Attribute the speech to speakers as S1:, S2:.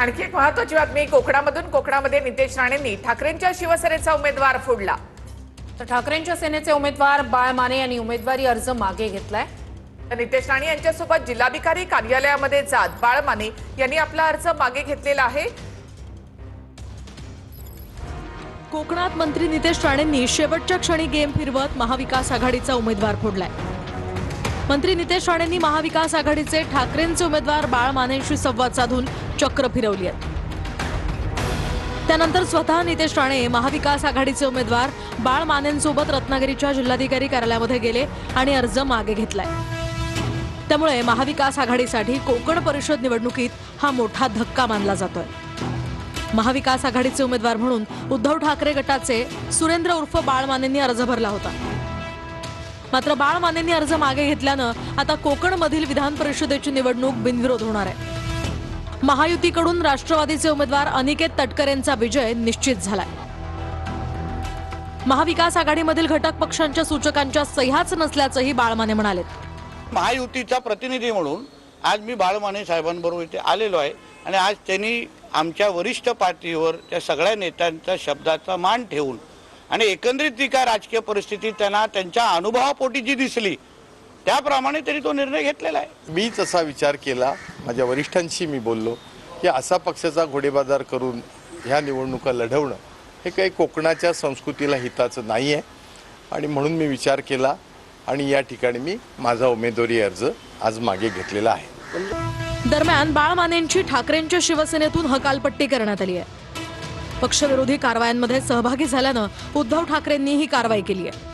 S1: आणखी एक महत्त्वाची बातमी कोकणामध्ये नितेश राणेंनी ठाकरेंच्या शिवसेनेचा उमेदवार फोडला।
S2: तर ठाकरेंच्या सेनेचे उमेदवार बाळ माने यांनी उमेदवारी अर्ज मागे घेतलाय।
S1: नितेश राणे यांच्यासोबत जिल्हाधिकारी कार्यालयामध्ये जात बाळ माने यांनी आपला अर्ज मागे घेतलेला आहे।
S3: कोकणात मंत्री नितेश राणेंनी शेवटच्या क्षणी गेम फिरवत महाविकास आघाडीचा उमेदवार फोडलाय। मंत्री नितेश राणेंनी महाविकास आघाडीचे ठाकरेंचे उमेदवार बाळ मानेंशी संवाद साधून चक्र फिरवली आहे। त्यानंतर स्वतः नितेश राणे महाविकास आघाडीचे उमेदवार बाळ मानेंसोबत रत्नागिरीच्या जिल्हाधिकारी कार्यालयामध्ये गेले आणि अर्ज मागे घेतलाय। त्यामुळे महाविकास आघाडीसाठी कोकण परिषद निवडणुकीत हा मोठा धक्का मानला जातोय। महाविकास आघाडीचे उमेदवार म्हणून उद्धव ठाकरे गटाचे सुरेंद्र उर्फ बाळ मानेंनी अर्ज भरला होता। मात्र बाळ मानेंनी अर्ज मागे घेतल्यानं आता कोकणमधील विधान परिषदेची निवडणूक बिनविरोध होणार आहे। महायुतीकडून राष्ट्रवादीचे उमेदवार अनिकेत तटकरेंचा विजय निश्चित झालाय। महाविकास आघाडीमधील घटक पक्षांच्या सूचकांच्या सह्याच नसल्याचंही बाळ माने म्हणाले।
S4: महायुतीचा प्रतिनिधी म्हणून आज मी बाळ माने साहेबांबरोबर इथे आलेलो आहे आणि आज त्यांनी आमच्या वरिष्ठ पातळीवर त्या सगळ्या नेत्यांच्या शब्दाचा मान ठेवून आणि एकंदरीत जी काय राजकीय परिस्थिती त्यांना त्यांच्या अनुभवापोटी जी दिसली त्याप्रमाणे त्यांनी तो निर्णय घेतलेला आहे।
S5: मीच असा विचार केला, माझ्या वरिष्ठांशी मी बोललो की असा पक्षाचा घोडेबाजार करून ह्या निवडणुका लढवणं हे काही कोकणाच्या संस्कृतीला हिताचं नाही आहे आणि म्हणून मी विचार केला आणि या ठिकाणी मी माझा उमेदवारी अर्ज आज मागे घेतलेला आहे।
S3: दरम्यान बाळ मानेंची ठाकरेंच्या शिवसेनेतून हकालपट्टी करण्यात आली आहे। पक्षविरोधी कारवायांमध्ये सहभागी झाल्यानं उद्धव ठाकरेंनी ही कारवाई केली आहे।